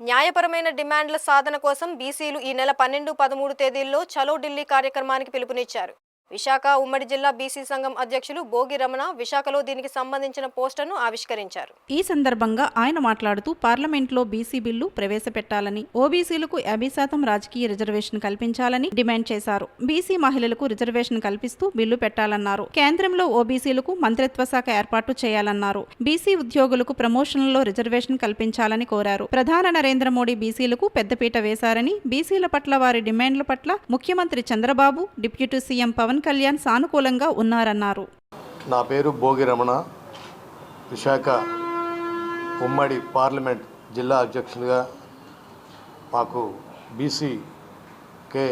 న్యాయపరమైన డిమాండ్ల సాధన కోసం బీసీలు ఈ నెల 12, 13 తేదీల్లో చలో ఢిల్లీ కార్యక్రమానికి పిలుపునిచ్చారు. విశాఖ ఉమ్మడి జిల్లా బీసీ సంఘం అధ్యక్షులు భోగి రమణ విశాఖలో దీనికి సంబంధించిన పోస్టర్ను ఆవిష్కరించారు. ఈ సందర్భంగా ఆయన మాట్లాడుతూ పార్లమెంట్లో బీసీ బిల్లు ప్రవేశపెట్టాలని, ఓబీసీలకు 50% రాజకీయ రిజర్వేషన్ కల్పించాలని డిమాండ్ చేశారు. బీసీ మహిళలకు రిజర్వేషన్ కల్పిస్తూ బిల్లు పెట్టాలన్నారు. కేంద్రంలో ఓబీసీలకు మంత్రిత్వ శాఖ ఏర్పాటు చేయాలన్నారు. బీసీ ఉద్యోగులకు ప్రమోషన్లలో రిజర్వేషన్ కల్పించాలని కోరారు. ప్రధాని నరేంద్ర మోడీ బీసీలకు పెద్దపీట వేశారని, బీసీల పట్ల వారి డిమాండ్ల పట్ల ముఖ్యమంత్రి చంద్రబాబు, డిప్యూటీ సీఎం పవన్ కళ్యాణ్ సానుకూలంగా ఉన్నారన్నారు. నా పేరు భోగి రమణ, విశాఖ ఉమ్మడి పార్లమెంట్ జిల్లా అధ్యక్షునిగా మాకు బీసీ కె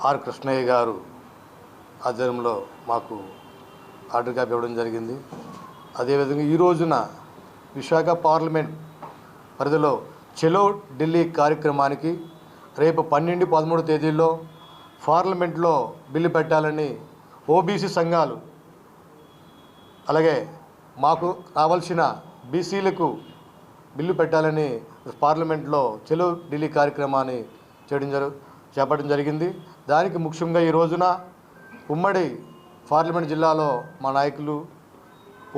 ఆర్ కృష్ణయ్య గారు ఆధ్వర్యంలో మాకు ఆర్డర్ కాపీ ఇవ్వడం జరిగింది. అదేవిధంగా ఈ రోజున విశాఖ పార్లమెంట్ పరిధిలో చలో ఢిల్లీ కార్యక్రమానికి రేపు 12, 13 తేదీల్లో పార్లమెంట్లో బిల్లు పెట్టాలని ఓబీసీ సంఘాలు, అలాగే మాకు రావాల్సిన బీసీలకు బిల్లు పెట్టాలని పార్లమెంట్లో చలో ఢిల్లీ కార్యక్రమాన్ని చేపట్టడం జరిగింది. దానికి ముఖ్యంగా ఈ రోజున ఉమ్మడి పార్లమెంట్ జిల్లాలో మా నాయకులు,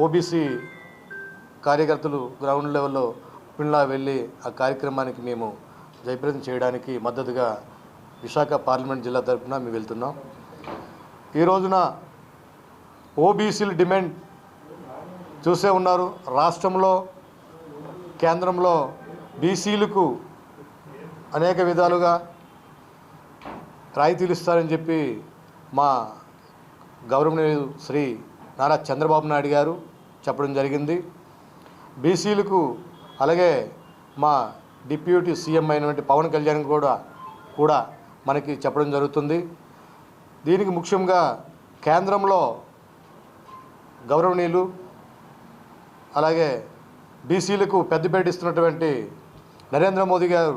ఓబీసీ కార్యకర్తలు గ్రౌండ్ లెవెల్లో పిల్లలా వెళ్ళి ఆ కార్యక్రమానికి మేము జయప్రదం చేయడానికి మద్దతుగా విశాఖ పార్లమెంట్ జిల్లా తరఫున మేము వెళ్తున్నాం. ఈ రోజున ఓబీసీల డిమాండ్ చూసే ఉన్నారు. రాష్ట్రంలో, కేంద్రంలో బీసీలకు అనేక విధాలుగా రాయితీలు ఇస్తారని చెప్పి మా గౌరవనీయులు శ్రీ నారా చంద్రబాబు నాయుడు గారు చెప్పడం జరిగింది. బీసీలకు అలాగే మా డిప్యూటీ సీఎం అయినటువంటి పవన్ కళ్యాణ్ కూడా మనకి చెప్పడం జరుగుతుంది. దీనికి ముఖ్యంగా కేంద్రంలో గౌరవనీయులు అలాగే బీసీలకు పెద్దపీట ఇస్తున్నటువంటి నరేంద్ర మోదీ గారు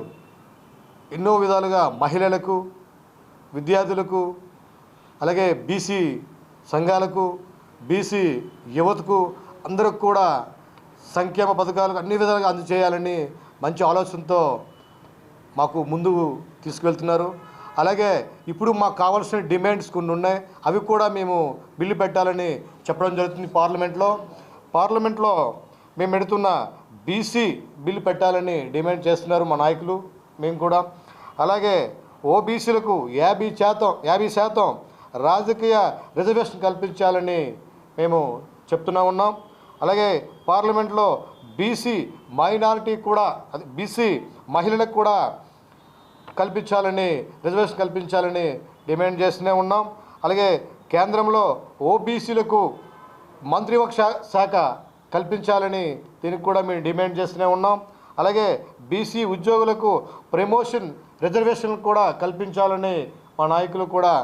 ఎన్నో విధాలుగా మహిళలకు, విద్యార్థులకు, అలాగే బీసీ సంఘాలకు, బీసీ యువతకు అందరికి కూడా సంక్షేమ పథకాలకు అన్ని విధాలుగా అందజేయాలని మంచి ఆలోచనతో మాకు ముందుకు తీసుకువెళ్తున్నారు. అలాగే ఇప్పుడు మాకు కావాల్సిన డిమాండ్స్ కొన్ని ఉన్నాయి, అవి కూడా మేము బిల్లు పెట్టాలని చెప్పడం జరుగుతుంది. పార్లమెంట్లో మేము పెడుతున్న బీసీ బిల్లు పెట్టాలని డిమాండ్ చేస్తున్నారు మా నాయకులు, మేము కూడా. అలాగే ఓబీసీలకు 50% రాజకీయ రిజర్వేషన్ కల్పించాలని మేము చెప్తూనే ఉన్నాం. అలాగే పార్లమెంట్లో బీసీ మైనారిటీ కూడా, బీసీ మహిళలకు కూడా రిజర్వేషన్ కల్పించాలని డిమాండ్ చేస్తూనే ఉన్నాం. అలాగే కేంద్రంలో ఓబీసీలకు మంత్రిత్వ శాఖ కల్పించాలని దీనికి కూడా మేము డిమాండ్ చేస్తూనే ఉన్నాం. అలాగే బీసీ ఉద్యోగులకు ప్రమోషన్ రిజర్వేషన్ కూడా కల్పించాలని మా నాయకులు కూడా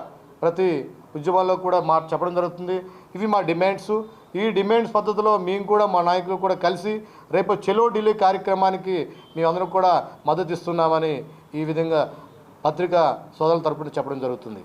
ప్రతి ఉద్యమాల్లో కూడా చెప్పడం జరుగుతుంది. ఇవి మా డిమాండ్స్. ఈ డిమాండ్స్ పద్ధతిలో మేము కూడా మా నాయకులు కూడా కలిసి రేపు చలో ఢిల్లీ కార్యక్రమానికి మేమందరం కూడా మద్దతు ఇస్తున్నామని ఈ విధంగా పత్రికా సోదరుల తరపున చెప్పడం జరుగుతుంది.